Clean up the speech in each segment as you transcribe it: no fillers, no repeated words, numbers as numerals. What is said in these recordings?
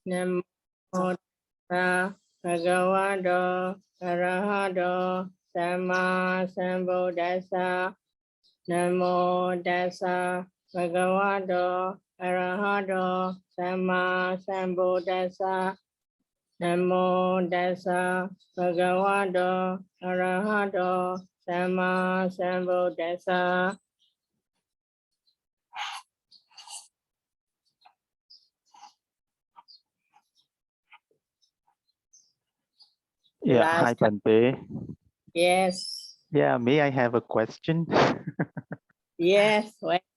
Namo Tassa Bhagavato Arahato Samma Sambuddhassa. Namo Tassa Bhagavato Arahato Samma Sambuddhassa. Namo Tassa Bhagavato Arahato Samma Sambuddhassa. Yeah, hi Bhante. Yes. Yeah, may I have a question? Yes. Okay,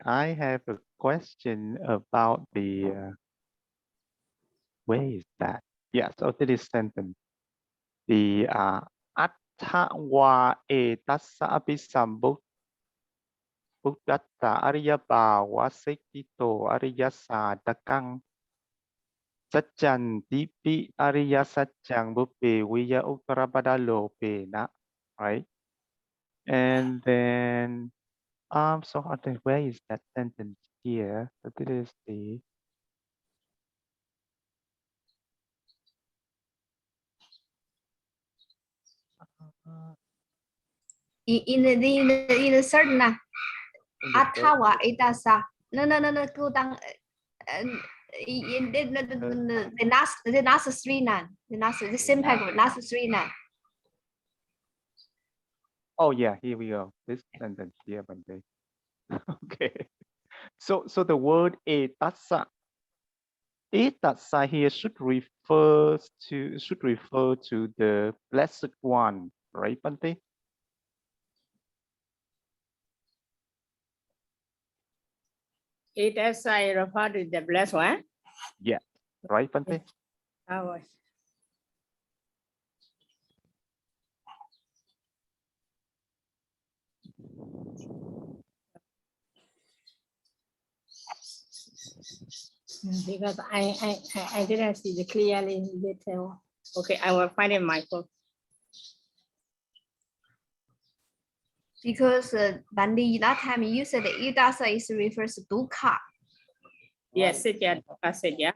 I have a question about the where is that? Yeah, so this sentence. The Atta wa etassa abhisambut buddhatta ariyabhava sekito ariyasadakang sajjan dipi ariyasajjang bupe viya uttarabadalopena, right? And then so where is that sentence here? So this is the in the certain Atawa itasa. No. Go down. In the last three nan. The same paragraph. Last three nan. oh yeah, here we go. This sentence here, Bhante. Okay. So the word etassa here should refer to the blessed one, right, Bhante? Etassa refer to the blessed one. Yeah, right, Bhante? Because I didn't see the clearly detail. Okay, I will find it in my book. Because Bandi, that time you said that itasa is refers to dukkha. Yes, yeah,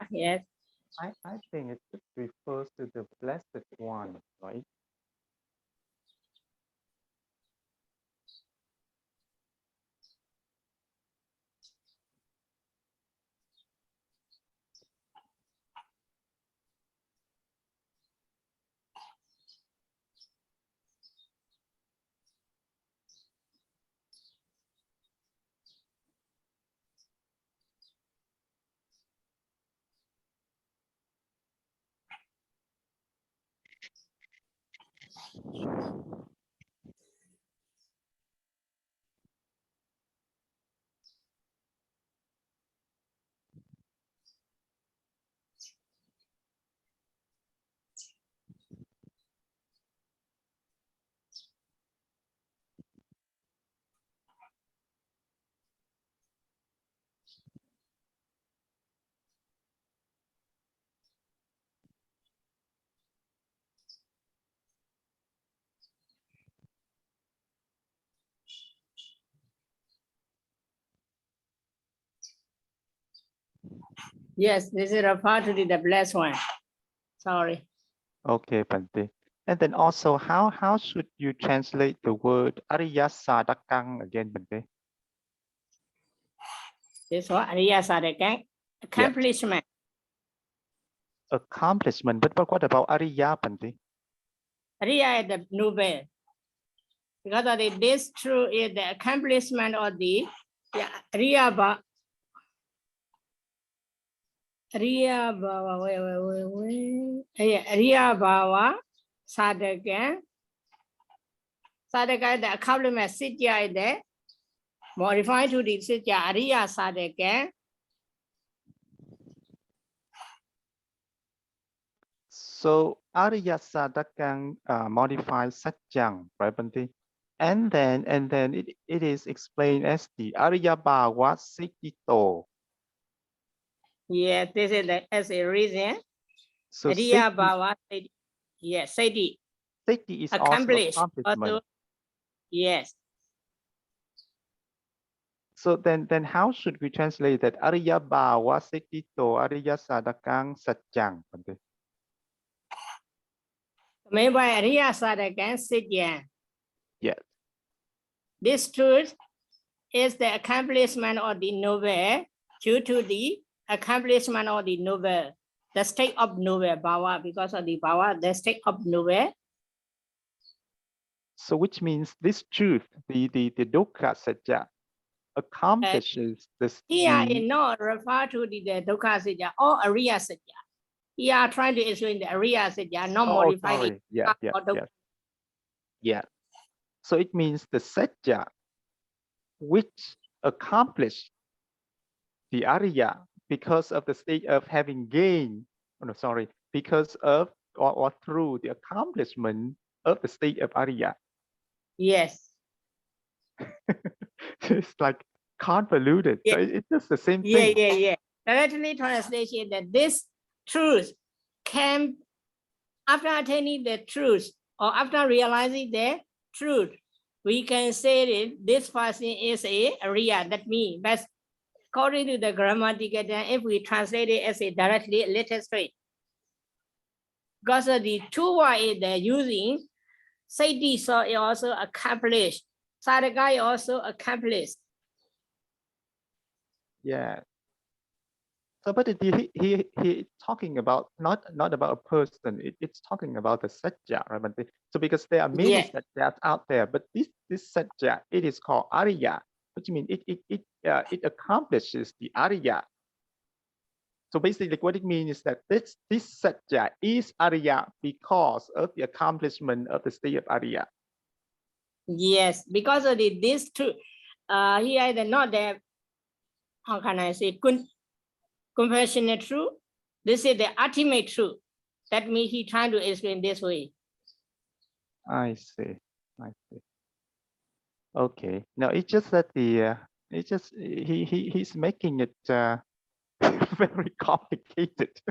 yes. I think it refers to the blessed one, right? Yes, this is refer to the blessed one. Sorry. Okay, Bhante. And then also, how should you translate the word ariyasadakang again, Bhante? This one, ariyasadakang, accomplishment. Yeah. Accomplishment, but what about ariya, Bhante? Ariya is the noble. Because of this true is the accomplishment of the Ariya Bhava Sadhaka. Sadhaka is the accomplishment. Sitya is the modified to the Sitya Ariya Sadhaka. So ariyasadakang modifies sajjang, right, Bhante? And then it is explained as the ariyabhava sekito. Yes, this is as a reason. So Ariya Bhava, yes, Sati. Sati is accomplished. also accomplishment. Yes. So then how should we translate that? Ariya bhava siddhito ariya sadakang satjang. Bhante. Made by Ariya Sadakang Sityan. Yes. This truth is the accomplishment of the noble due to the accomplishment of the noble, the state of noble bhava, because of the bhava, the state of noble. So which means this truth, the dukkha satya, accomplishes Here is not refer to the dukkha satya or Ariya satya. Here are trying to explain the Ariya satya, not modify it. Yeah. So it means the satya which accomplished the Ariya because of the state of having gained, because of or through the accomplishment of the state of Ariya. Yes. It's like convoluted. Yeah. So it's just the same thing. Yeah. Directly translation that this truth can, after attaining the truth or after realizing the truth, we can say that this person is a Ariya. That means, but according to the grammatical, if we translate it as a directly, let us straight. Because of the two words they're using, Siddhi so it also accomplished. Sadaka also accomplished. Yeah. So, but he talking about not about a person. It's talking about the satya, right? So because there are many satyas out there, but this satya, it is called Ariya, which means it accomplishes the Ariya. So basically, what it means is that this satya is Ariya because of the accomplishment of the state of Ariya. Yes, because of this truth. Here the not the, how can I say, compassionate truth. This is the ultimate truth. That means he trying to explain this way. I see. Okay. Now it's just that he's making it very complicated.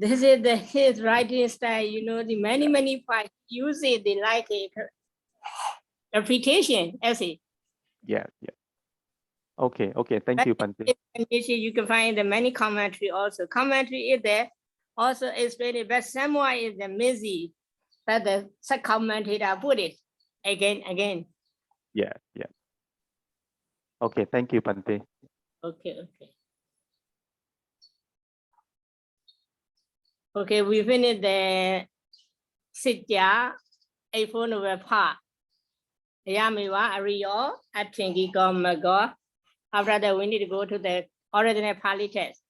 This is his writing style. You know, the many parts use it. They like it. Repetition, essay. Yeah. Okay. Thank you, Bhante. You can find the many commentary also. Commentary is there, also explained, but somewhere is the busy that the commentator put it again. Yeah. Okay, thank you, Bhante. Okay, we finished the Sitya, A4 Novel part. Yamiwa, Ariyo, Atingi, Gomago. After that, we need to go to the original Pāļi text.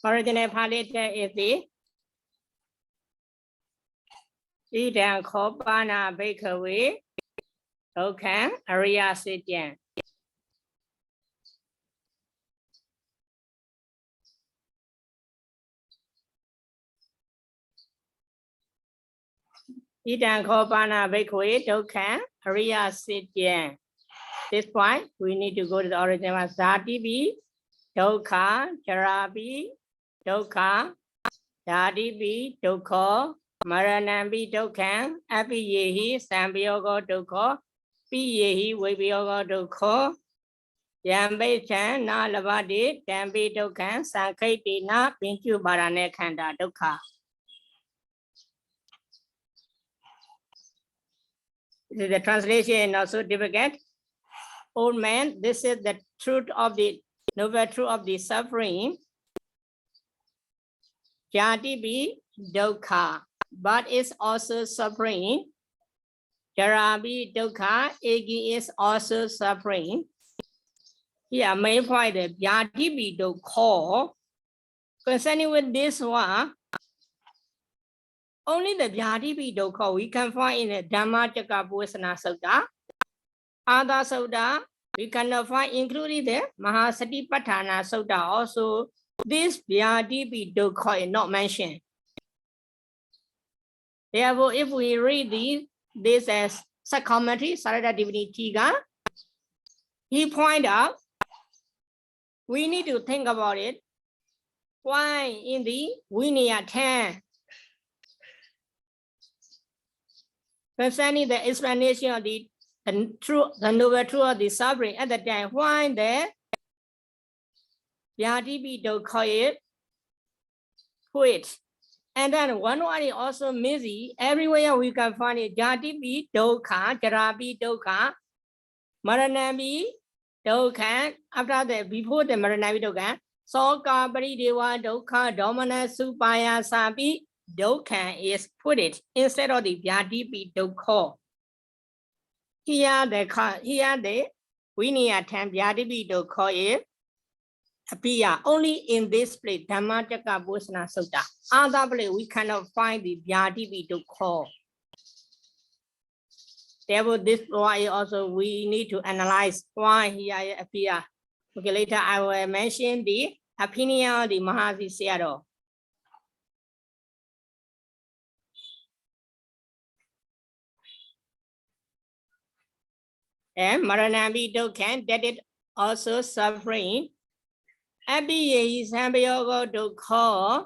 Original Pāļi text is the Idang Khopana Bhikkhave, okay, Ariya Sityan. Idang Khopana Bhikkhave, okay, Ariya Sityan. This point, we need to go to the original one. Dhatibi, Dukkha, Jarabi, Dukkha, Dhatibi, Dukkha, Maranambi, Dukkha, Apiyehi, Sambhyogo, Dukkha, Piyehi, Vibhyogo, Dukkha, Yambechan, Na Lavadi, Dambi, Dukkha, Sankheti, Na, Pinchu, Bharane, Khanda, Dukkha. This is the translation, not so difficult. Old man, this is the truth of the noble truth of the suffering. Jati be dukkha, but it's also suffering. Jarabi dukkha, aging is also suffering. Here, main point is Jati be dukkha. Concerning with this one, only the Jati be dukkha we can find in the Dhammacakkappavattana Sutta. Other Sutta we cannot find, including the Mahāsatipatthana Sutta also. This Vyādi dukkha is not mentioned. Therefore, if we read this as sub-commentary, Sarada Divinity Tika, he point out we need to think about it. Why in the Vinaya 10, concerning the explanation of the noble truth of the suffering at the time, why the Bhante Piṭaka is put. And then one is also missing. Everywhere we can find it. Bhante Piṭaka, Jara Piṭaka, Marana Piṭaka. After that, before the Marana Piṭaka, Soka Parideva Dukkha Domana Supaya Sapi Dukkha is put it instead of the Bhante Piṭaka. Here the Vinaya 10 Bhante Piṭaka is appear only in this place, Dhammacakka Bhusana Sutta. Other place we cannot find the Bhante Piṭaka. Therefore, this why also we need to analyze why here it appear. Okay, later I will mention the opinion of the Mahasi Sayadaw. And Marana Piṭaka, that is also suffering. Abhiyehi Sambayoga Dukkha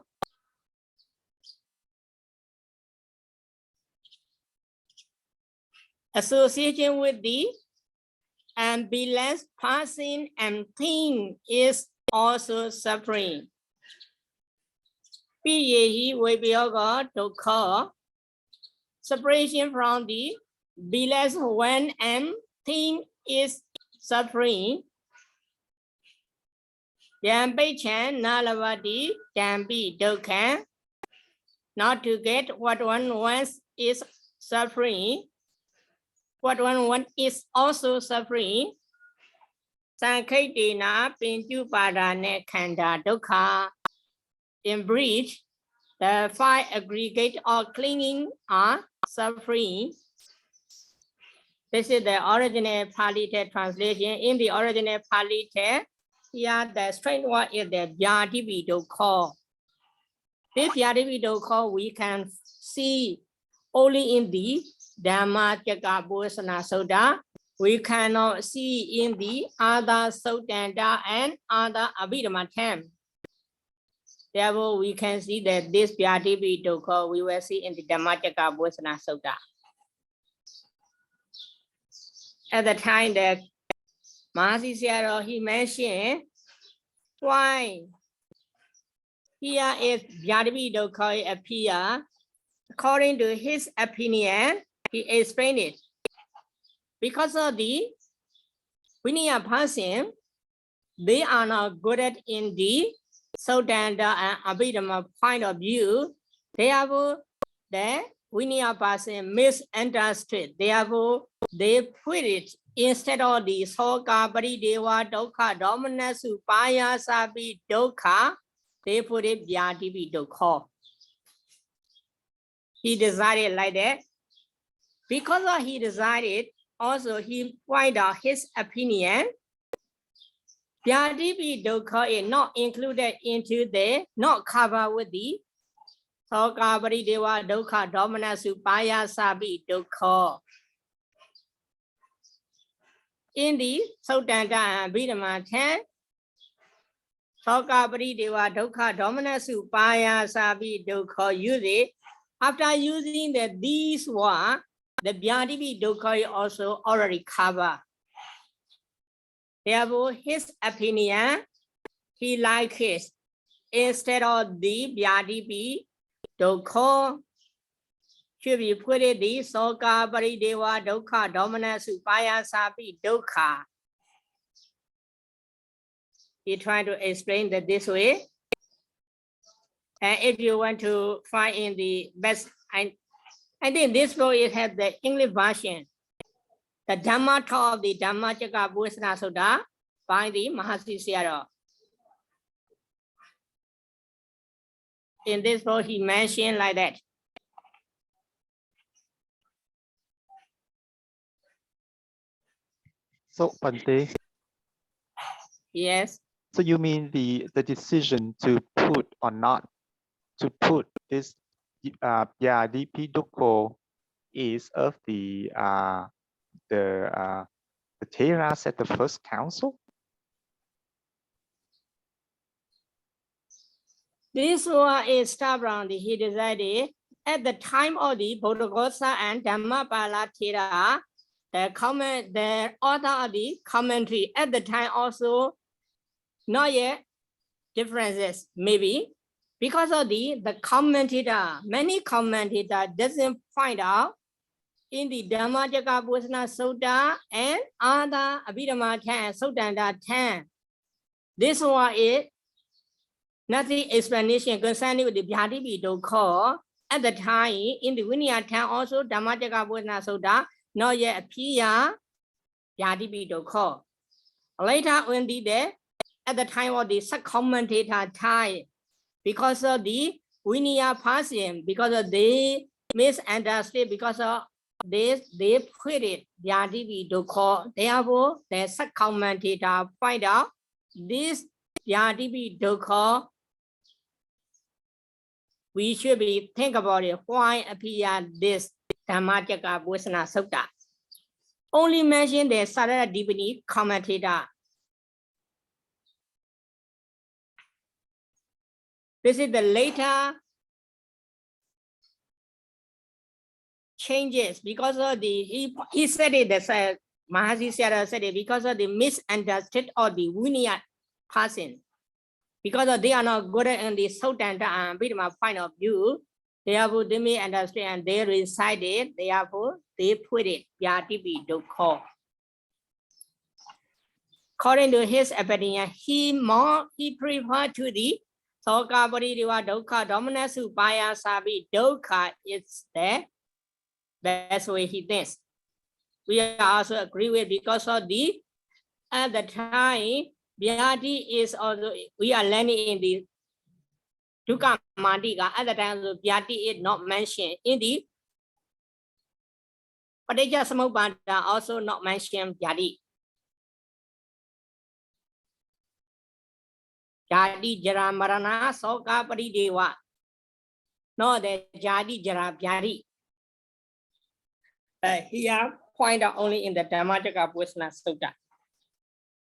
association with the ambulance passing and thing is also suffering. Abhiyehi Vibhayoga Dukkha, separation from the ambulance when and thing is suffering. Yambichan Nalavati Dambi Dukkha, not to get what one wants is suffering. What one wants is also suffering. Sankaitina Pinjupadane Khanda Dukkha. In brief, the 5 aggregate or clinging are suffering. This is the original Pāļi text translation. In the original Pāļi text, here the straight word is the Bhante Piṭaka. This Bhante Piṭaka we can see only in the Dhammacakka Bhusana Sutta. We cannot see in the other Suttanta and other Abhidhamma texts. Therefore, we can see that this Bhante Piṭaka we will see in the Dhammacakka Bhusana Sutta. At the time that Mahasi Sayadaw, he mentioned why here is Bhante Piṭaka appear. According to his opinion, he explained it. Because of the Vinaya person, they are not good at in the Suttanta and Abhidhamma point of view. Therefore, the Vinaya person misunderstood. Therefore, they put it instead of the Soka Parideva Dukkha Domana Supaya Sapi Dukkha, they put it Bhante Piṭaka. He decided like that. Because of he decided, also he pointed out his opinion. Bhante Piṭaka is not included into the, not covered with the Soka Parideva Dukkha Domana Supaya Sapi Dukkha. In the Suttanta and Abhidhamma text, Soka Parideva Dukkha Domana Supaya Sapi Dukkha use it. After using these words, the Bhante Piṭaka is also already covered. Therefore, his opinion, he likes it. Instead of the Bhante Piṭaka, should be put it the Soka Parideva Dukkha Domana Supaya Sapi Dukkha. He tried to explain that this way. And if you want to find in the best, I think this book it has the English version. The Dhamma talk of the Dhammacakka Bhusana Sutta by the Mahasi Sayadaw. In this book, he mentioned like that. So, Bhante, Yes. so you mean the decision to put or not to put this Bhante Piṭaka is of the Theras at the first council? This one is start from the, he decided at the time of the Bodhisattva and Dhammapala Thera, the author of the commentary at the time also not yet differences, maybe because of the commentator, many commentator doesn't find out in the Dhammacakkappavattana Sutta and other Abhidhamma 10, Suttanta 10. This one is nothing explanation concerning with the Bhante Vāyāma at the time in the Vinaya 10 also Dhammacakkappavattana Sutta not yet appear Bhante Vāyāma. Later when did they at the time of the commentator time, because of the Vinaya person, because of they misunderstood, because of this, they put it Bhante Vāyāma. Therefore, the commentator find out this Bhante Vāyāma. We should be think about it. Why appear this Dhammacakkappavattana Sutta? Only mention the Sarada Dipani commentator. This is the later changes because of the he said it. The Mahasi said it because of the misunderstood of the Vinaya person. Because they are not good in the Suttanta and Abhidhamma point of view, therefore they may understand and they recite it, therefore they put it Bhante Vāyāma. According to his opinion, he preferred to the Soka Bodhisattva Dukkha Dominasu Paya Sabi Dukkha is the best way he thinks. We also agree with because of the at the time Bhante is also we are learning in the Dukkha Mandika at the time so Bhante is not mentioned in the Paticca Samuppada also not mentioned Bhante. Jadi Jara Marana Soka Paridewa. No, the Jadi Jara Bhante. Here point out only in the Dhammacakkappavattana Sutta.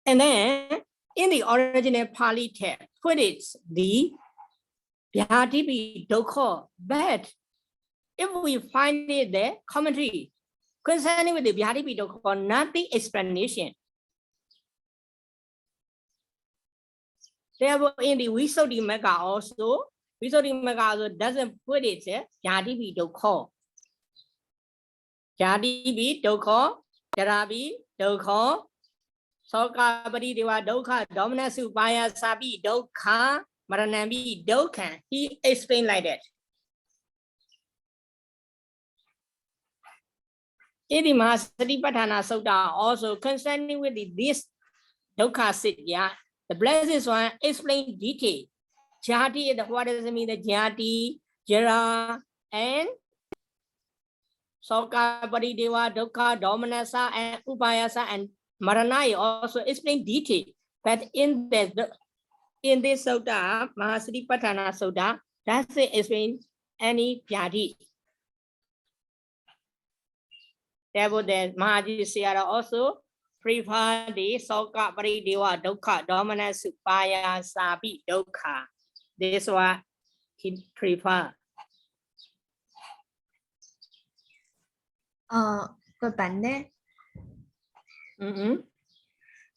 And then in the original Pāļi text, put it the Bhante Vāyāma. But if we find it the commentary concerning with the Bhante Vāyāma, nothing explanation. Therefore, in the Visuddhimagga also doesn't put it Bhante Vāyāma. Bhante Vāyāma, Jara Vāyāma, Soka Bodhisattva Dukkha Dominasu Paya Sabi Dukkha Maranambi Dukkha. He explained like that. In the Mahāsatipatthana Sutta also concerning with this Dukkha Sitya, the blessed one explain detail. Jati, what does it mean? The Jati, Jara, and Soka Bodhisattva Dukkha Dominasa and Upayasa and Marana also explain detail. But in this Sutta, Mahāsatipatthana Sutta, doesn't explain any Bhante. Therefore, the Mahāji also prefer the Soka Bodhisattva Dukkha Dominasa Paya Sabi Dukkha. This one he prefer. Good Bhante.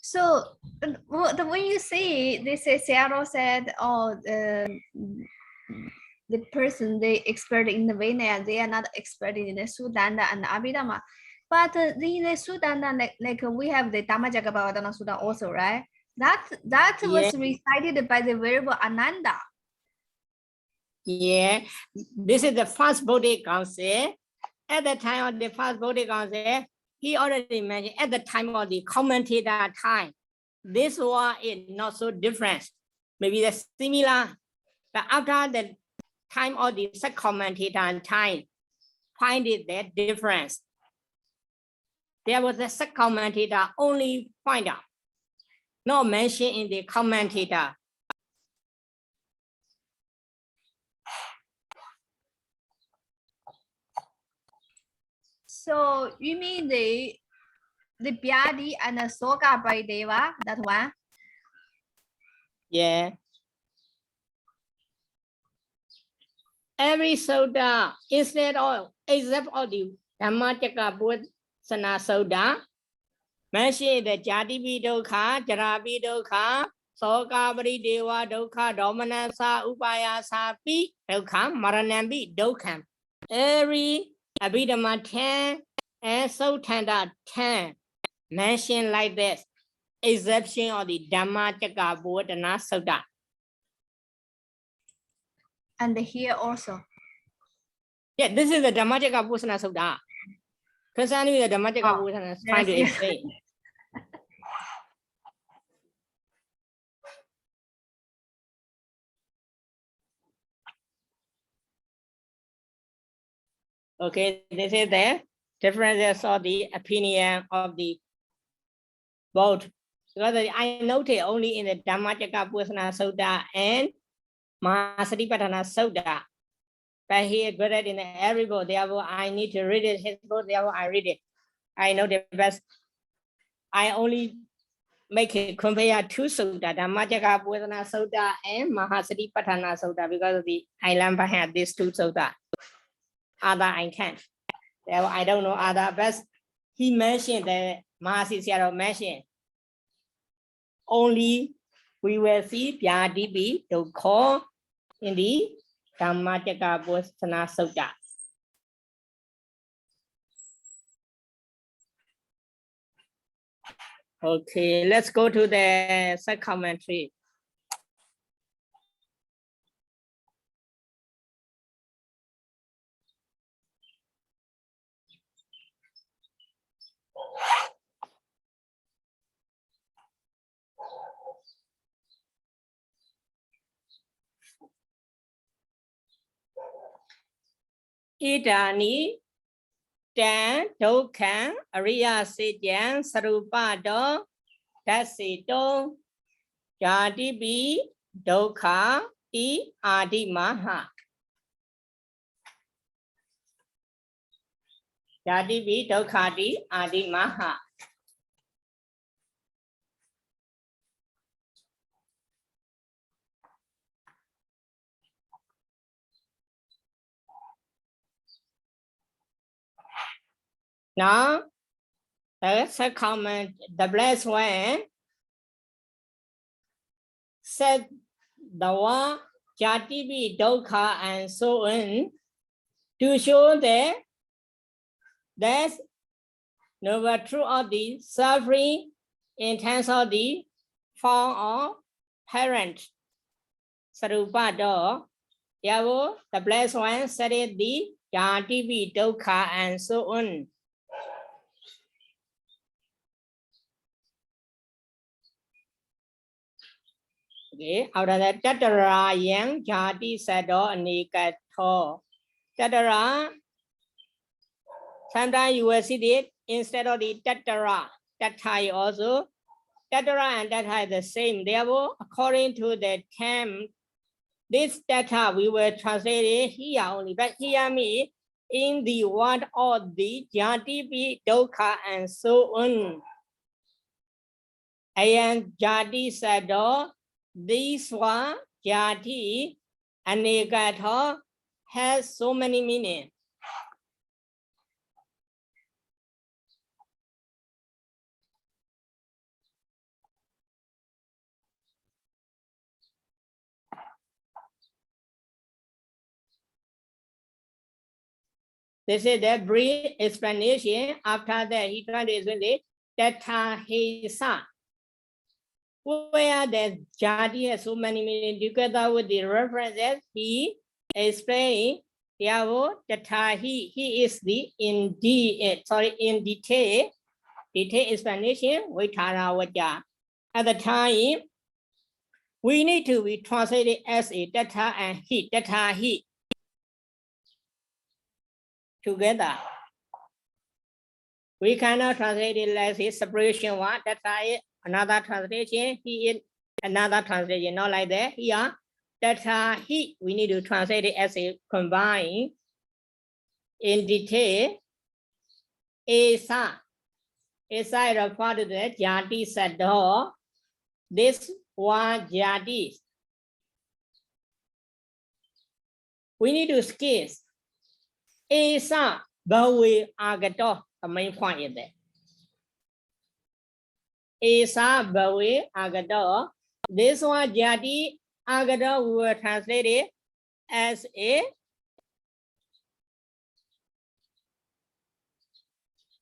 So when you see this, Seattle said, oh, the person they expert in the Vinaya, they are not expert in the Suttanta and Abhidhamma. But in the Suttanta, like we have the Dhammacakkappavattana Sutta also, right? That was recited by the Venerable Ananda. Yeah, this is the first Bodhi Council. At the time of the first Bodhi Council, he already mentioned at the time of the commentator time. This one is not so different. Maybe the similar, but after the time of the commentator time, find it that difference. There was a commentator only find out, not mentioned in the commentator. So you mean the Bhante and the Soka Bodhisattva, that one? Yeah. every sutta, instead of, except of the Dhammacakkappavattana Sutta, mention the Jatipi Dukkha, Jarapi Dukkha, Soka Parideva Dukkha, Domanasa, Upayasapi Dukkha, Maranampi Dukkha. Every Abhidhamma 10 and Sutta 10 mention like this, exception of the Dhammacakkappavattana Sutta. And here also. Yeah, this is the Dhammacakkappavattana Sutta. Concerning the Dhammacakkappavattana, trying to yes. explain. Okay, this is the differences of the opinion of the both. Because I noted only in the Dhammacakkappavattana Sutta and Mahāsatipatthana Sutta. But here graded in every book, therefore I need to read it. His book, therefore I read it. I know the best. I only make it compare two sutta, Dhammacakkappavattana Sutta and Mahāsatipatthana Sutta, because the island had these two sutta. Other I can't. Therefore I don't know other, but he mentioned the Mahāsisiyaro mentioned. Only we will see Pyadipi Dukkha in the Dhammacakkappavattana Sutta. Okay, let's go to the second commentary. Idani Tan Dukkha Ariya Sejjan Sarupado Dasito Jatipi Dukkha I Adi Maha. Jatipi Dukkha Di Adi Maha. Now, let's comment the blessed one said the one Jatipi Dukkha and so on to show that there's no truth of the suffering in terms of the form of parent. Sarupado, therefore, the blessed one said it the Jatipi Dukkha and so on. Okay, out of the Tatara Yang Jati Sado Anikatho. Tatara, sometimes you will see it instead of the Tatara. Tathai also. Tatara and Tathai are the same. Therefore, according to the term, this Tatha we will translate it here only. But here means in the word of the Jatipi Dukkha and so on. And Jati Sado. This one, Jati, Anikatha, has so many meanings. This is the brief explanation. After that, he tried to explain it. Tathahesa. Where the Jati has so many meanings, together with the references, he explained, therefore, Tathahi, he is the in detail explanation with Taravajja. At the time, we need to be translated as a Tatha and he, Tathahi, together. We cannot translate it as a separation one, Tatha. Another translation, he is another translation, not like that. Here, Tatha he, we need to translate it as a combined in detail. Esa refer to the Jati Sado. This one Jati. we need to skip. Esa bawe agato, the main point is there. Esa bawe agato. This one jadi agato we will translate it as a.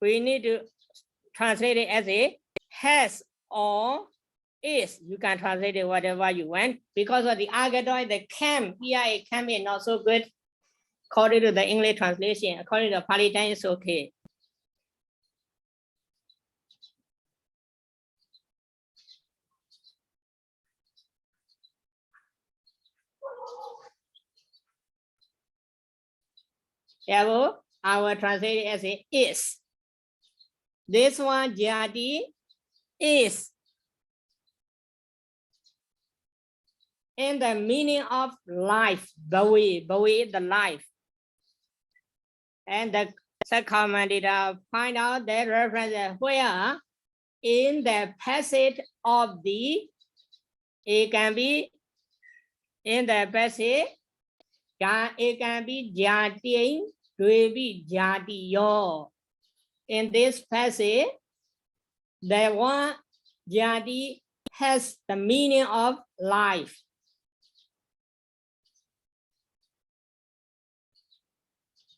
We need to translate it as a has or is. You can translate it whatever you want because of the agato, the can, here can be not so good. According to the English translation, according to the Pāḷi, it's okay. Therefore, I will translate it as a is. This one, jadi, is. In the meaning of life, bawe is the life. And the second commentator find out that reference where in the passage of the, it can be in the passage, it can be jati, dwebi jatiyo. In this passage, the one jadi has the meaning of life.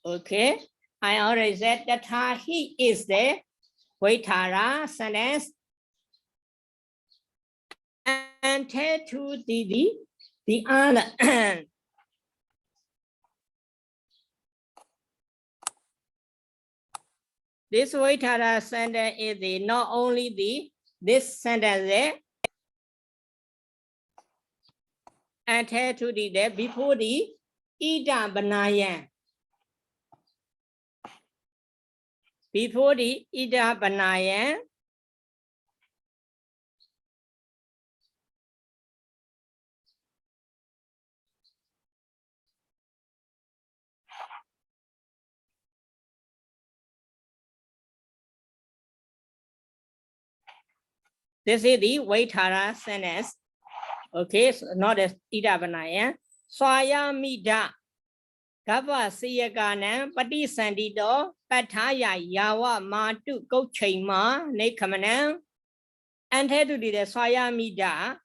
Okay, I already said that he is the Vaitara sentence and to the other. This Vaitara sentence is the not only this sentence there and to the before the ida banaya. Before the ida banaya, this is the Vaitara sentence. Okay, so not as ida banaya. Swaya mida. Gava siyaganam pati sandito pataya yawa matu kochima nekamanam and head to the swaya mida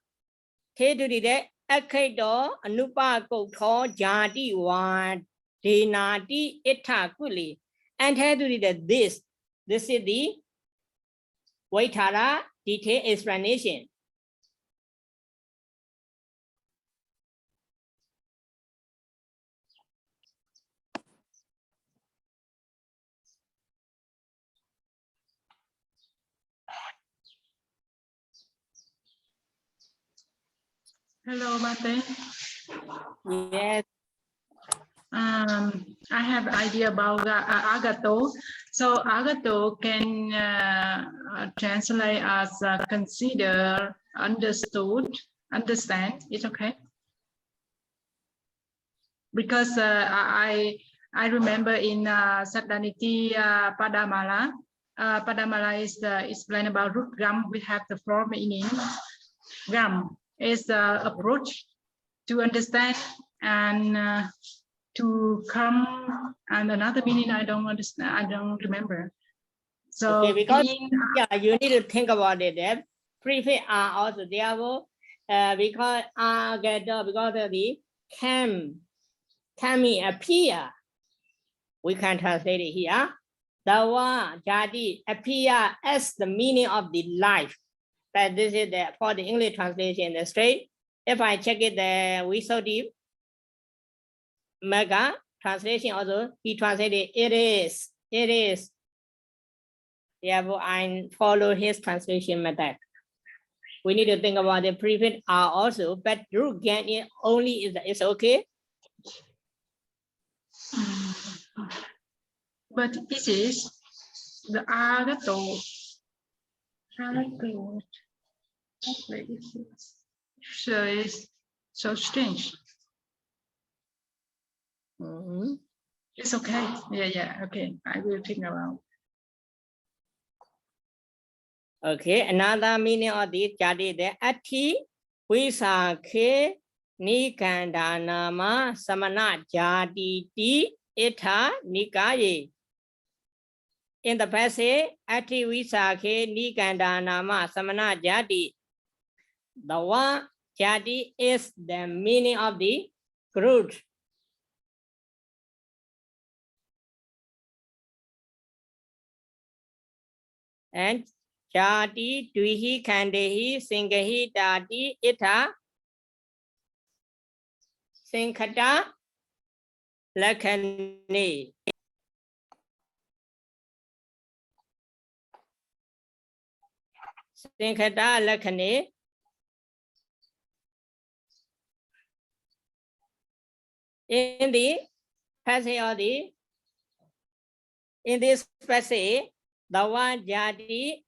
head to the akaito anupa kotho jati wa denati itakuli and head to the this is the Vaitara detailed explanation. Hello, Bhante. Yes. I have an idea about agato. So agato can translate as consider, understood, understand. It's okay. Because I remember in Saddhaniti Padamala, Padamala is explained about root gram. We have the four meaning. Gram is the approach to understand and to come, and another meaning I don't understand. I don't remember. So okay, because yeah, you need to think about it. That prefix are also there. Because because of the can appear, we can translate it here. The one jadi appear as the meaning of the life. But this is the for the English translation. The straight. If I check it, the we so deep. Mega translation also he translated it is. Therefore, I follow his translation method. We need to think about the prefix are also, but root gain it only is okay. but this is the agato. So it's so strange. It's okay. Yeah. Okay, I will think about. Okay, another meaning of this jadi the ati visa ke Nikanda nama samana jati ti itha nikaye. In the passage, Ati Visakhe Nikanda nama samana jati. The word jati is the meaning of the group. And jati dvihi khandehi singahi dati itha sinkhata lakhane. Sinkhata lakhane. In the passage of in this passage, the word jati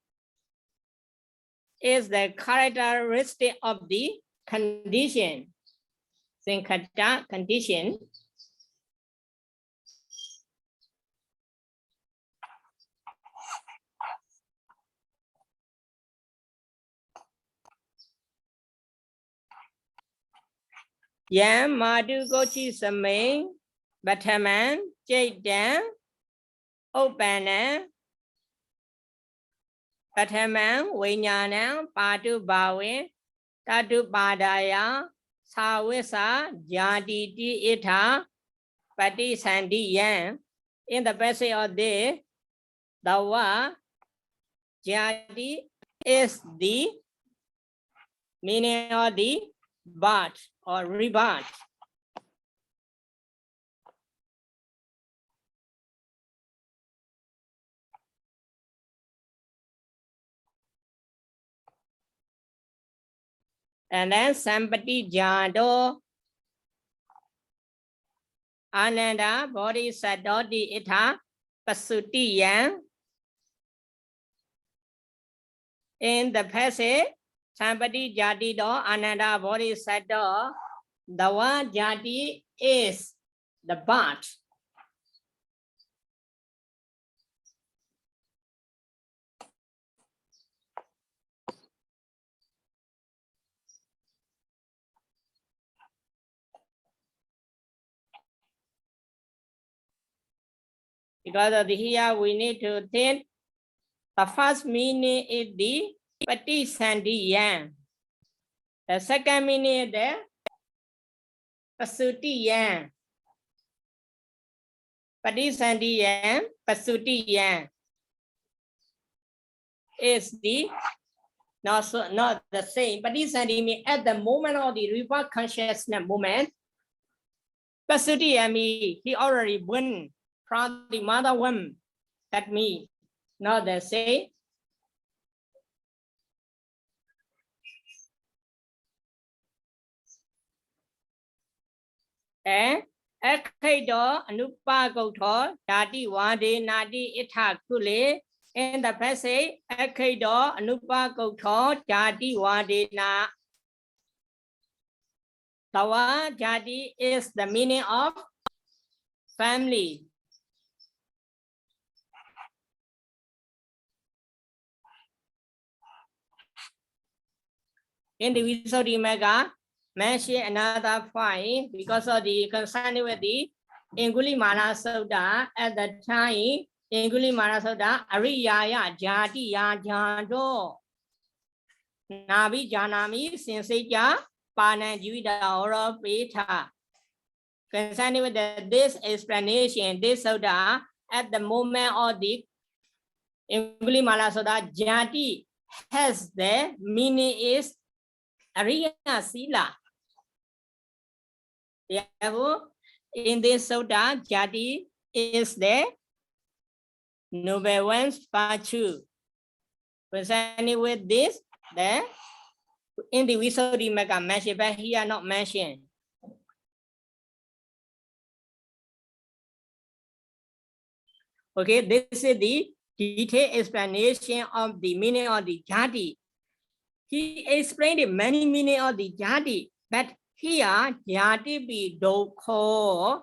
is the characteristic of the condition. Sinkhata condition. Yam madu gochi samay bataman jaitan opana bataman vinyanam padu bawe tadu padaya sawisa jati ti itha pati sandi yam. In the passage of this, the word jati is the meaning of the birth or rebirth. And then Sampati Jado Ananda Bodhisattva Itha Pasuti Yang. In the passage, Sampati Jati Do Ananda Bodhisattva, the word Jati is the birth. Because of the here we need to think the first meaning is the Patisandi Yang. The second meaning is the Pasuti Yang. Patisandi Yang, Pasuti Yang is the not the same. Patisandi means at the moment of the rebirth consciousness moment. Pasuti Yang means he already went from the mother womb. That means not the same. And Akhido Anupagotho Dati Wade Nadi Itha Kule. In the passage, Akhido Anupagotho Dati Wade Na. The word Jati is the meaning of family. In the Visuddhimagga, mention another point because of the concern with the Angulimala Sutta. At the time, Angulimala Sutta, Ariyaya Jatiya Jando Nabi Janami Sinseja Pana Juida Oro Pita. Concerning with this explanation, this Sutta, at the moment of the Angulimala Sutta, Jati has the meaning is Ariya Sila. Therefore, in this Sutta, Jati is the noble one's virtue. Concerning with this, the in the Visuddhimagga mentioned, but here not mentioned. Okay, this is the detailed explanation of the meaning of the Jati. He explained many meaning of the Jati, but here Jati be Dokho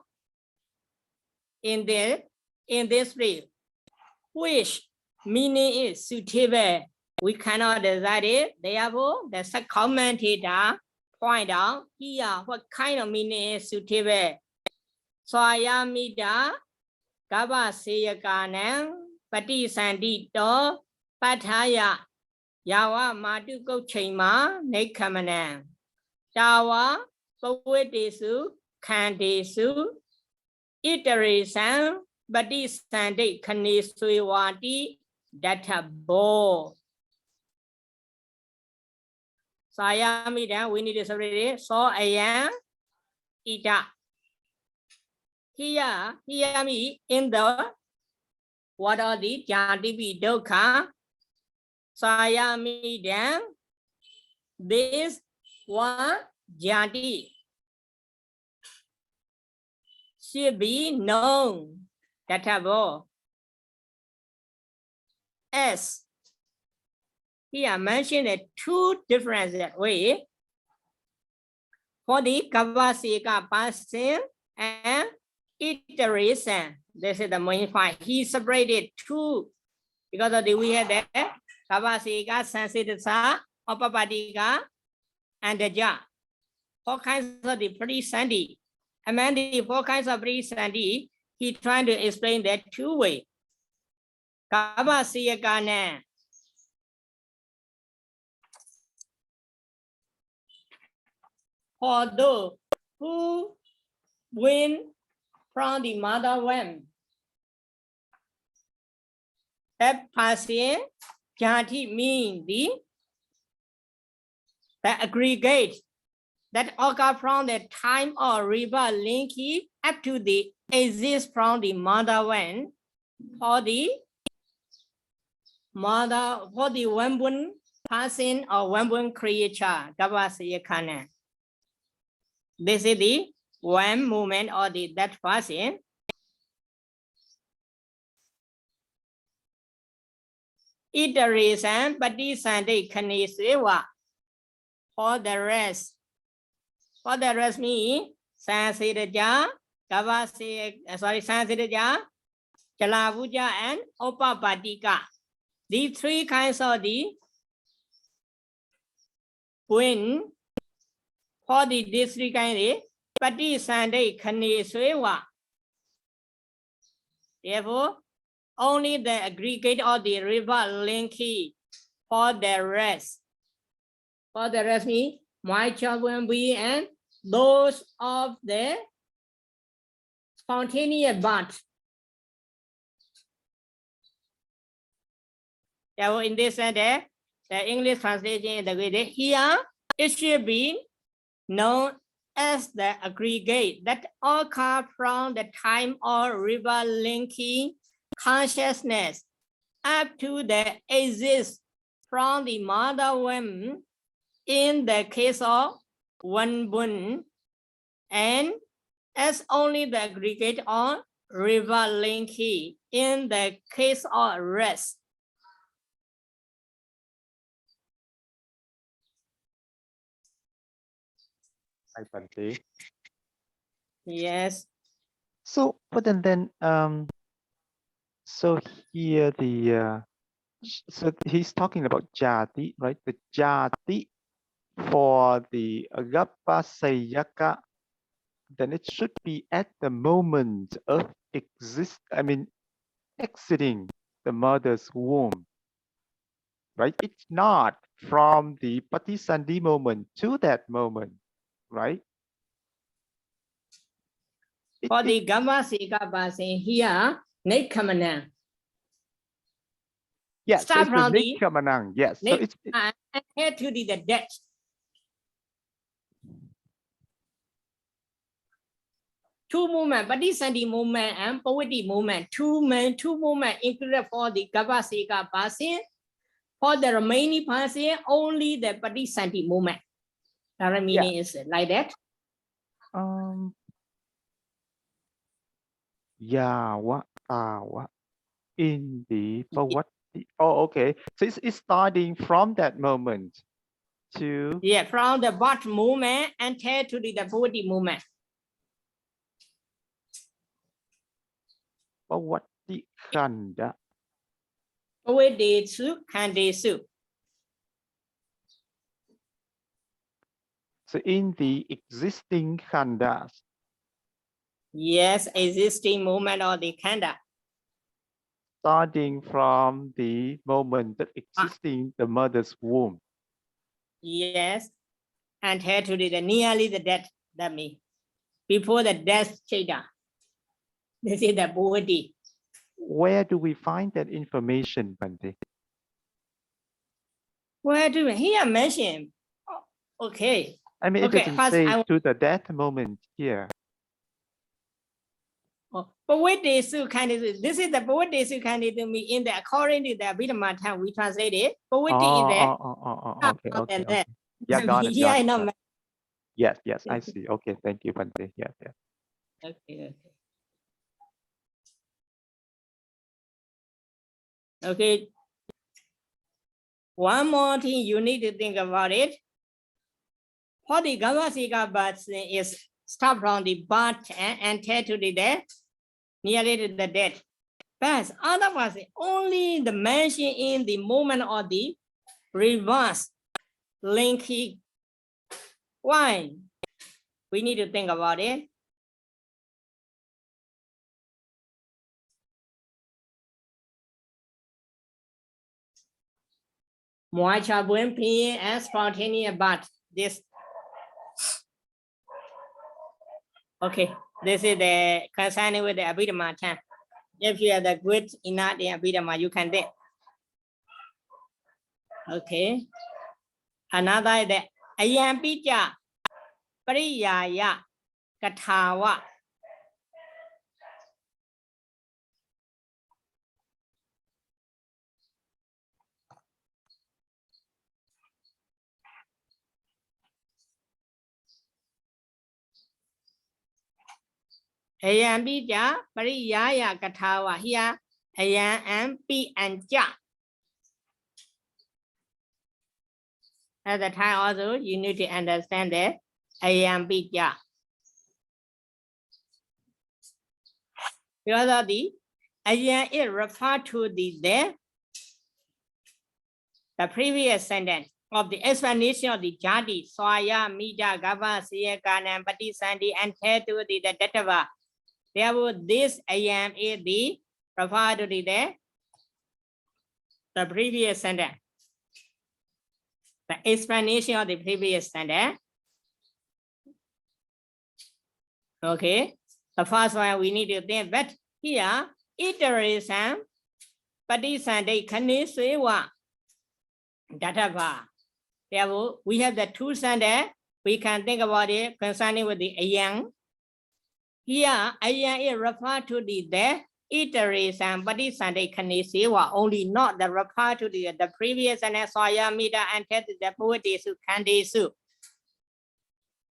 in this place, which meaning is suitable. We cannot decide it. Therefore, the commentator point out here what kind of meaning is suitable. Swayamita Gaba Seyakanam Pati Sandito Pataya Yawa Matu Gochima Nekamanam Tawa Pawedesu Kandesu Iteration Pati Sandi Kaniswati Databo. Sayamida, we need to separate it. So I am ita. Here me in the what are the jati dukkha. Sayamida, this one jati should be known. Databo. S. Here mentioned two different ways for the Kavasika person and iteration. This is the main point. He separated two because of the we had the Kavasika, Sansitasa, Opapadika, and the Ja. 4 kinds of the pretty sandy. Among the 4 kinds of pretty sandy, he trying to explain that 2 ways. Kavasika. For those who win from the mother womb, that person jati means the aggregate that occur from the time or river linking up to the exist from the mother womb for the womb person or womb creature. Gavasiyakana. This is the one movement or that person. Iteration, Padisande Kaniseva. For the rest means Sansitaja, Sansitaja, Chalavuja, and Opapadika. These 3 kinds of the wind. For the district kind, Pati Sande Kaniseva. Therefore, only the aggregate or the river linking for the rest. For the rest means my child will be and those of the spontaneous birth. Therefore, in this sense, the English translation is the way that here it should be known as the aggregate that occur from the time or river linking consciousness up to the exist from the mother womb in the case of one bun, and as only the aggregate or river linking in the case of rest. Hi, Bhante. Yes. So, but then so here so he's talking about jati, right? The jati for the agapasayaka, then it should be at the moment of exiting the mother's womb, right? It's not from the patisandhi moment to that moment, right? For the Gavasika person here, Nekamana. Yes, so Start it's the from the Nikamanang. Yes, so it's and head to the death. Two movement, Patisandhi movement and Pawati movement. Two movement included for the Gavasika person. For the remaining person, only the Patisandhi movement. The meaning is like that. Yawa tawa in the Pawati. Oh, okay. So it's starting from that moment to from the birth movement and head to the Pawati movement. Pawati khanda. Pawadesu, Khandesu. So in the existing khandhas, Yes, existing moment of the khanda. starting from the moment that existing the mother's womb, Yes, until to the nearly the death. That means before the death cheta. This is the Buddhi. where do we find that information, Bhante? Where do we here mention? Okay. I mean, it Okay, doesn't first say to the death moment here. But what they so kind of this is the what they so kind of me in the according to the Abhidhamma time we translate it. But what is there? Okay. Yeah, got it. Yeah, Got I it, know. got it. Yes, I see. Okay, thank you, Bhante. Yes. Okay. Okay. One more thing you need to think about it. What the Gavasika birth is start from the birth and tell to the death, nearly to the death. But otherwise, only the mention in the moment of the reverse linking. Why? We need to think about it. Moacha Buenpi and spontaneous birth. This. Okay, this is the concerning with the Abhidhamma time. If you have the good enough in Abhidhamma, you can do. Okay. Another is the Ayampicha Pariyayakathā. Ayampicha Pariyayakathā. Here, Ayam and P and Ja. At the time also, you need to understand that Ayampicha. Because of the Ayam is referred to the previous sentence of the explanation of the Jati, Swaya, Mida, Gava, Siya, Kanam, Pati, Sandi, and tell to the Datava. Therefore, this Ayam is the referred to the previous sentence. The explanation of the previous sentence. Okay. The first one we need to think, but here, iteration, Pati, Sandi, Kani, Sewa, Datava. Therefore, we have the two sentences. We can think about it concerning with the Ayam. Here, Ayam is referred to the iteration, Pati, Sandi, Kani, Sewa, only not the refer to the previous sentence, Soya, Mida, and Tet, the Poeti, Su, Kandi, Su.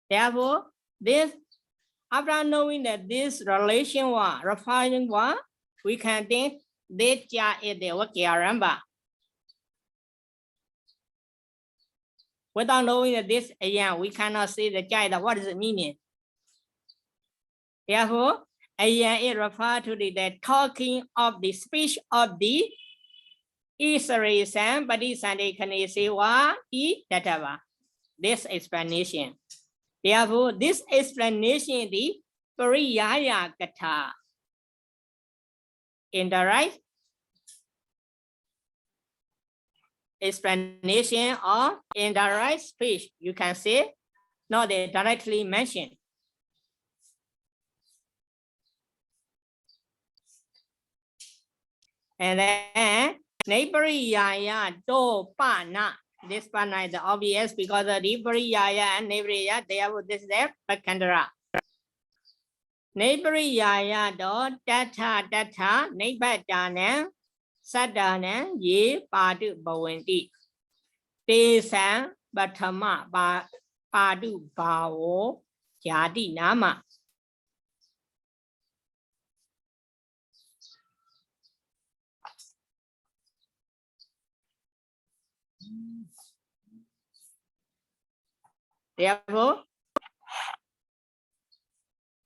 Therefore, this, after knowing that this relation was referring one, we can think this Ja is the Vakyaramba. Without knowing that this Ayam, we cannot see the Ja, what is the meaning. Therefore, Ayam is referred to the talking of the speech of the iteration, Pati, Sandi, Kani, Sewa, Datava. This explanation. Therefore, this explanation is the Pariyayakathā. In the right explanation or in the right speech, you can say, not directly mentioned. And then, Nepariyaya do pana. This pana is obvious because of the Pariyaya and Nepariyaya, they have this there, Pakandara. Nepariyaya do Datha, Nepatana, Sadana, Ye Padu Bhavanti. Tesan Batama Padu Bhavo Jadi Nama. Therefore,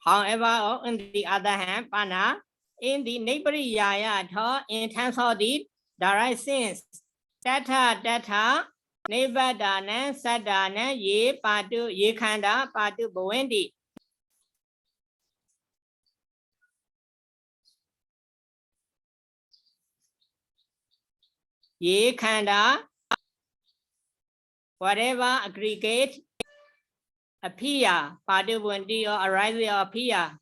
however, on the other hand, Pana, in the Nepariyaya, in terms of the direct sense, Datha Nivadana Sadana Ye Patu Ye Khanda Patu Bhavendi. Ye Khanda, whatever aggregate appear, Patu Bhavendi or arising or appear.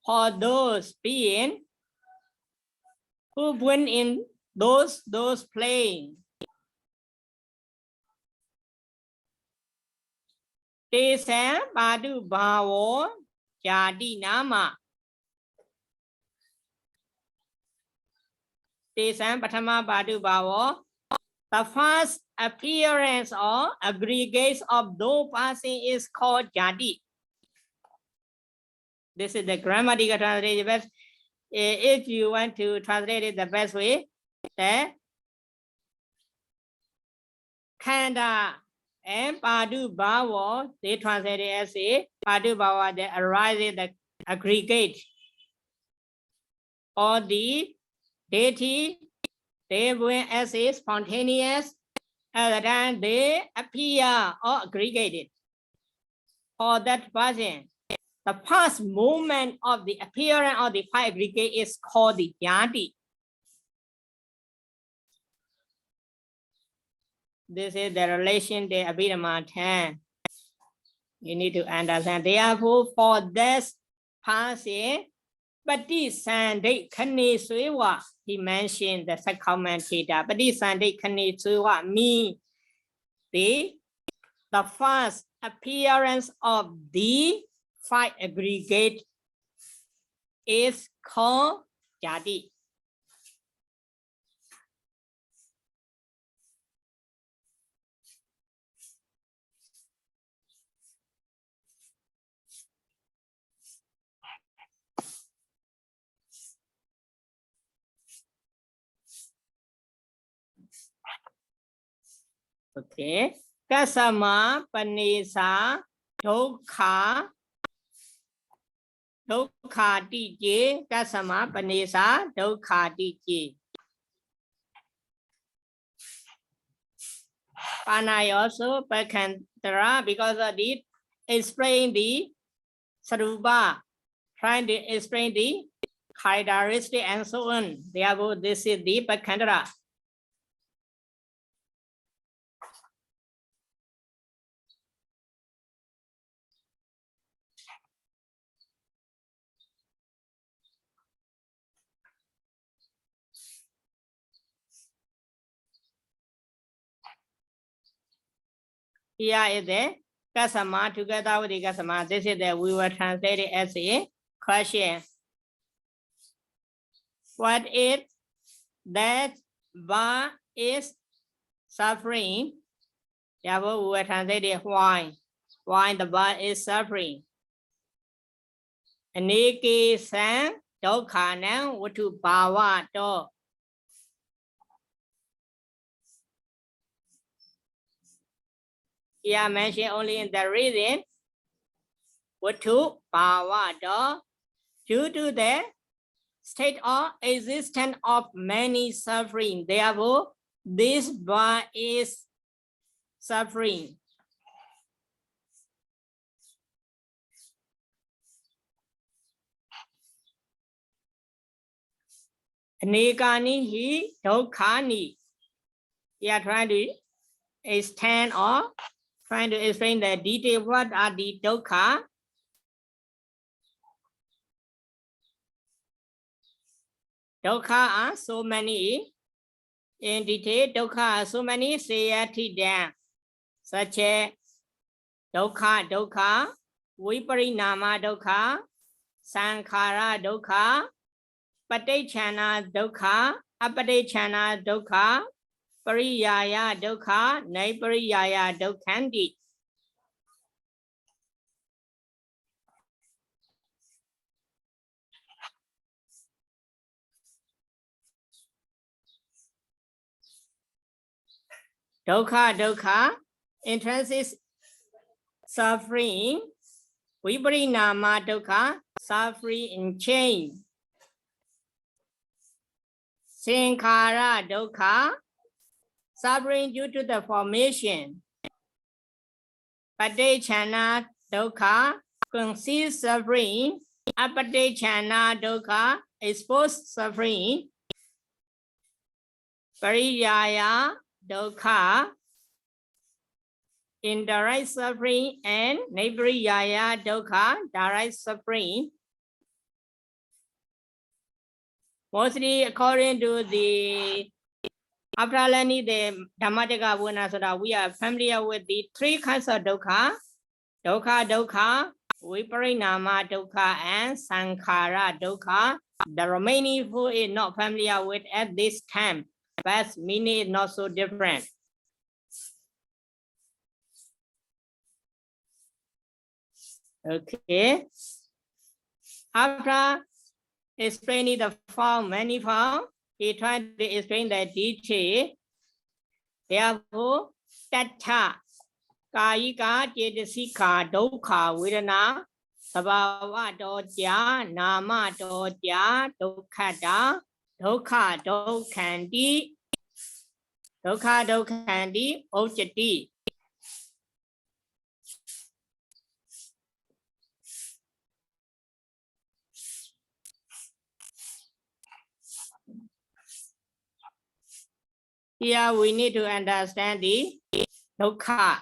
For those being who went in those playing. Te san Padu Bhavo Jadi Nama. Te san Patama Padu Bhavo. The first appearance or aggregates of those passing is called Jadi. This is the grammatical translation. If you want to translate it the best way, the Khanda and Padu Bhava, they translate it as a Padu Bhava that arises the aggregate. Or the deity, they went as a spontaneous, at the time they appear or aggregated. For that person, the past movement of the appearance of the five aggregate is called the Yati. This is the relation the Abhidhamma 10. You need to understand. Therefore, for this passage, Pati Sandhi Khani Suiwa, he mentioned the second commentator. Pati Sandhi Khani Suiwa means the first appearance of the five aggregate is called Jadi. Okay. Kasama Panisa Dukha Dije Kasama Panisa Dukha Dije. Panay also Pakantara because of it explain the Sarupa, trying to explain the characteristic and so on. Therefore, this is the Pakantara. Here is the Kasama together with the Kasama. This is that we will translate it as a question. What is that Ba is suffering? Therefore, we will translate it why. Why the Ba is suffering. Aniki San Dokhanam Watu Bhava To. Here mentioned only in the reason. Watu Bhava To. Due to the state of existence of many suffering. Therefore, this Ba is suffering. Nikani hi Dokhani. We are trying to extend or trying to explain the detail. What are the Dokha? Dokha are so many. In detail, Dokha are so many. Sayatidam, such as Dokha, Viparinama Dokha, Sankhara Dokha, Patichana Dokha, Apatichana Dokha, Pariyaya Dokha, Naipariyaya Dokhandi. Dokha, intrinsic suffering. Viparinama Dokha, suffering in chain. Sankhara Dokha, suffering due to the formation. Paticana dukkha, concealed suffering. Apaticana dukkha, exposed suffering. Pariyaya dukkha, indirect suffering, and Nibriyaya dukkha, direct suffering. Mostly according to the after learning the Dhammatika Vunasura, we are familiar with the three kinds of dukkha: dukkha, viparinama dukkha, and sankhara dukkha. The remaining who is not familiar with at this time, but meaning is not so different. Okay. After explaining the form, manifold, he tried to explain the detail. Therefore, tattha, kayika, cetasika, dukkha, vedana, sabhava dojya, nama dojya, dukkhata, dukkha dukkhanti, ojjati. Here we need to understand the dukkha.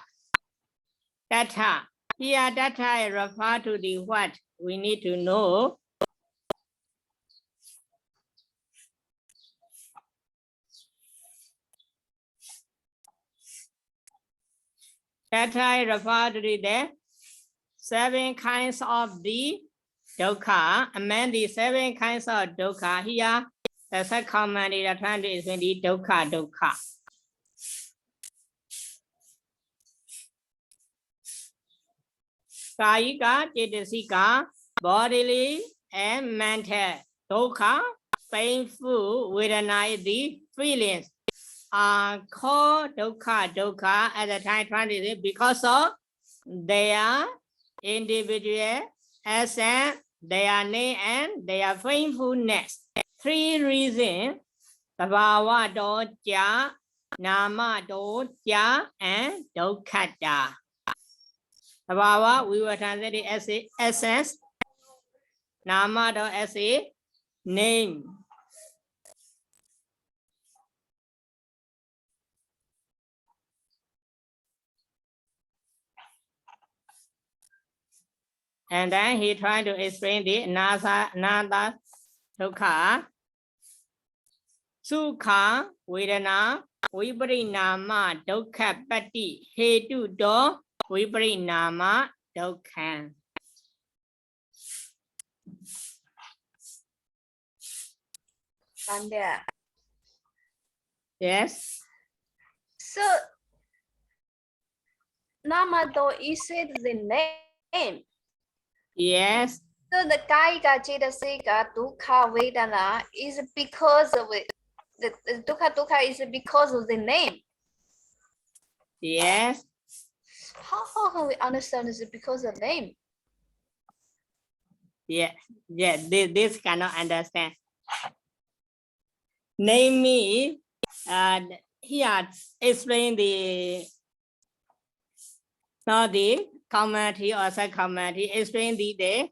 Tattha. Here tattha refers to the what we need to know. Tattha refers to the 7 kinds of the dukkha. Among the 7 kinds of dukkha, here the second comment is trying to explain the dukkha. Kayika, cetasika, bodily and mental. Dukkha, painful, vedana is the feelings. Are called dukkha at the time trying to say because of their individual essence, their name, and their painfulness. 3 reasons: sabhava dojya, nama dojya, and dukkhata. Sabhava, we will translate it as a essence. Nama as a name. And then he tried to explain the another dukkha. Sukha, vedana, viparinama, dukkha patti, hetu do, viparinama, dukkha. Bhante. Yes. So, Namado is it the name? Yes. So the Kayika, cetasika, dukkha, vedana is because of it. The dukkha is because of the name. Yes. How can we understand this because of name? Yeah. Yeah. This cannot understand. Name me. Here explain the not the commentary or sub commentary. Explain the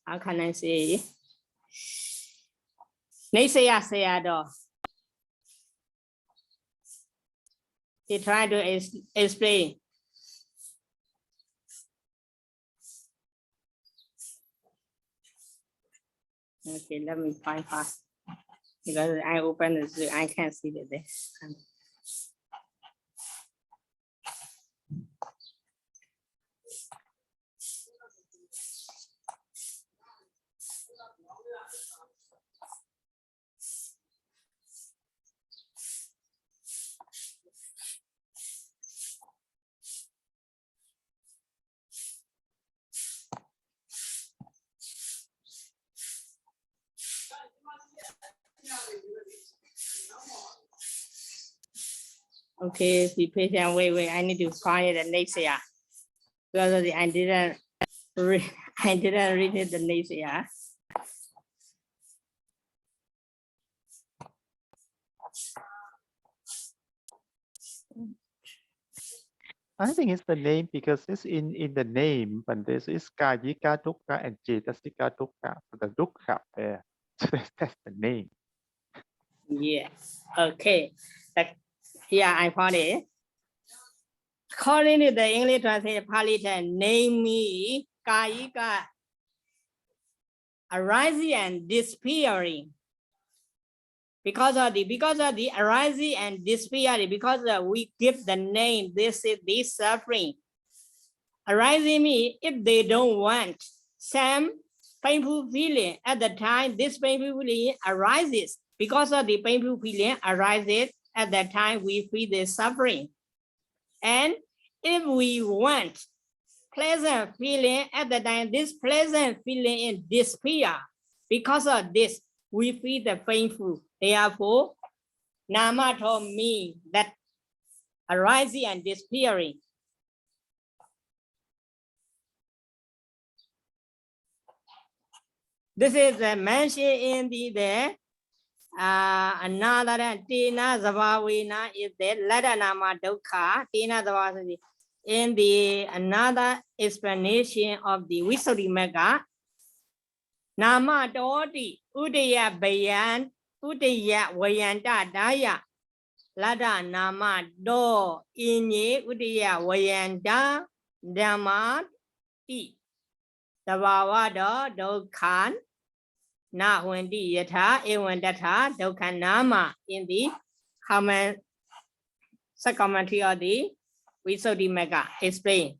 how can I say? Nisaya sayado. He tried to explain. Okay, let me find fast because I open the Zoom. I can't see the this. Okay, be patient. Wait. I need to find it next year because I didn't read it the next year. I think it's the name because it's in the name, but this is Kājika dukkha and Cetasika dukkha. So the dukkha there. So that's the name. Yes. Okay. Here I found it. According to the English translation, Pāḷi name me Kājika arising and disappearing. Because of the arising and disappearing, because we give the name, this is this suffering. Arising means if they don't want some painful feeling at the time, this painful feeling arises. Because of the painful feeling arises at that time, we feel the suffering. And if we want pleasant feeling at the time, this pleasant feeling is disappear. Because of this, we feel the painful. Therefore, nama told me that arising and disappearing. This is mentioned in the another tina zavavina is the letter nama dukkha. Tina zavavina in the another explanation of the Visuddhimagga. Nama dodi udaya bayan udaya vayanta daya lada nama do inye udaya vayanta dhamma ti savavada dukkhan na hundi yatha evandatha dukkhan nama in the comment commentary of the Visuddhimagga explain.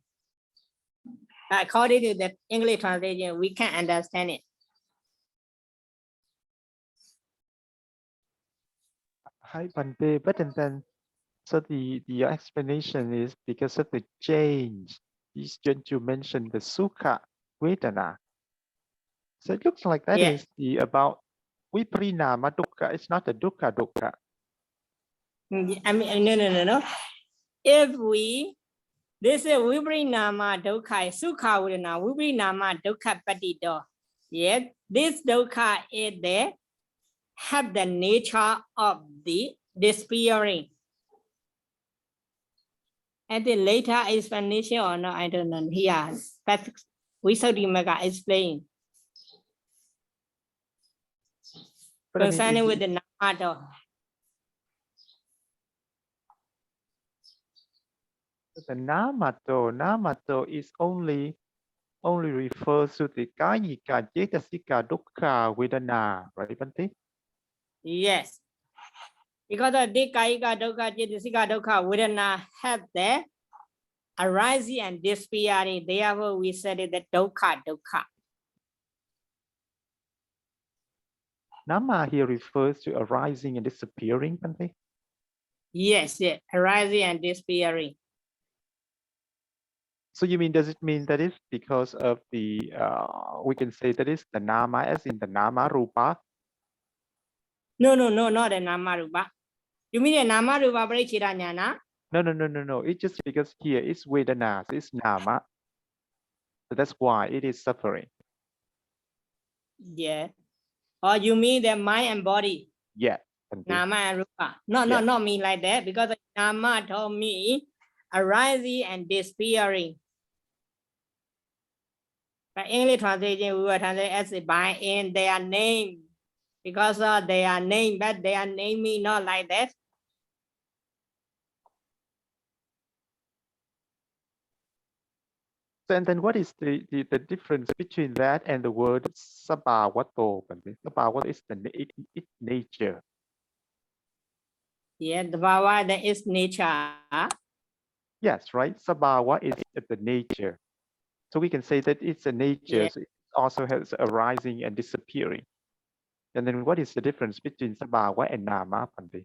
According to the English translation, we can understand it. Hi, Bhante. But and then, so the explanation is because of the change. You mentioned the sukha vedana. So it looks like that is the about viprinama dukkha. It's not the dukkha dukkha. I mean, no. If this is viprinama dukkha, sukha vedana, viprinama dukkha patito. Yes, this dukkha is there. Have the nature of the disappearing. And the later explanation or no, I don't know. Here, but Visuddhimagga explain. Concerning with the namato. The namato is only refers to the kājika cetasika dukkha vedana, right, Bhante? Yes. Because of the kājika dukkha, cetasika dukkha vedana have the arising and disappearing. Therefore, we said it the dukkha. Nama here refers to arising and disappearing, Bhante? Yes, arising and disappearing. So you mean, does it mean that it's because of the, we can say that it's the nama as in the nama rupa? No, not the nama rupa. You mean the nama rupa parichita jnana? No. It's just because here it's vedana, so it's nama. So that's why it is suffering. Yeah. Or you mean the mind and body? Yeah. Nama and rupa. No, not mean like that, because the nama told me arising and disappearing. But English translation, we will translate as by in their name. Because of their name, but their name mean not like that. So, and then what is the difference between that and the word sabhavato? Sabhavato is its nature. Yeah, the bhava that is nature. Yes, right. Sabhava is the nature. So we can say that it's a nature. Yeah. So it also has arising and disappearing. And then what is the difference between sabhava and nama, Bhante?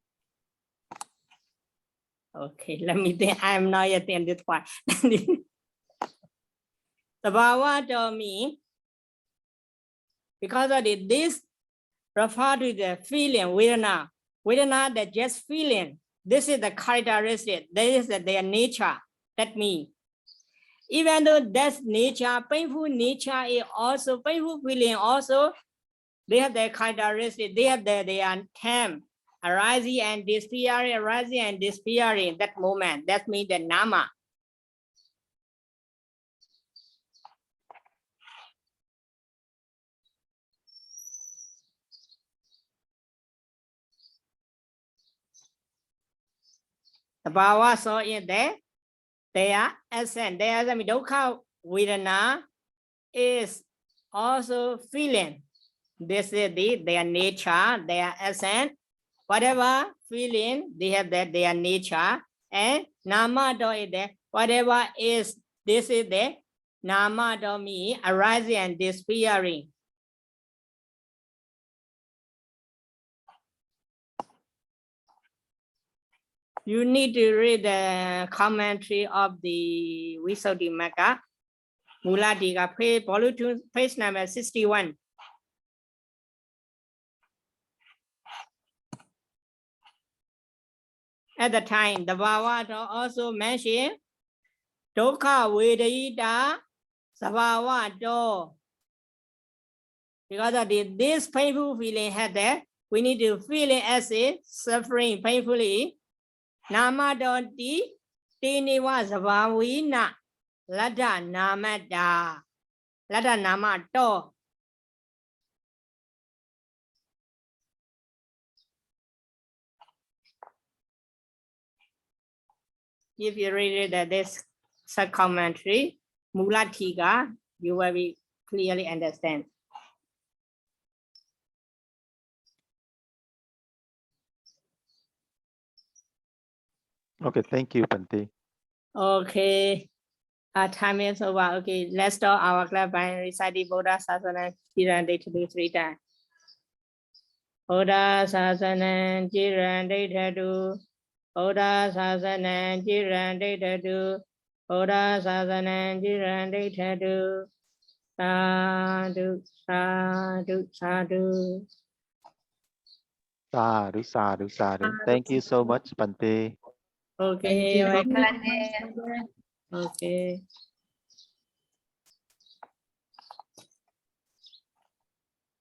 Okay, let me think. I am not yet in this part. Sabhava told me, because of this refer to the feeling, vedana. Vedana, that just feeling. This is the characteristic. This is their nature. That means, even though that's nature, painful nature is also, painful feeling also, they have their characteristic. They have their time, arising and disappearing, that moment. That means the nama. The power so in there, their essence, their dukkha vedana is also feeling. This is their nature, their essence. Whatever feeling, they have that their nature. And nama do is there. Whatever is, this is the nama do me arising and disappearing. You need to read the commentary of the Visuddhimagga, Muladika, page number 61. At the time, the Bhagavata also mentioned Dukkha Vedayita Sabhavato. Because of this painful feeling had there, we need to feel it as it suffering painfully. Nama doti tiniva sabhavina lada namada lada namato. If you read this sub-commentary, Mulatika, you will be clearly understand. Okay, thank you, Bhante. Okay, our time is over. Okay, let's start our class by reciting Buddha Sasana Jirande to do 3 times. Buddha Sasana Jirande to do. Buddha Sasana Jirande to do. Buddha Sasana Jirande to do. Sadhu, sadhu, sadhu. Sadhu, sadhu, sadhu. Thank you so much, Bhante. Okay, Thank you. okay.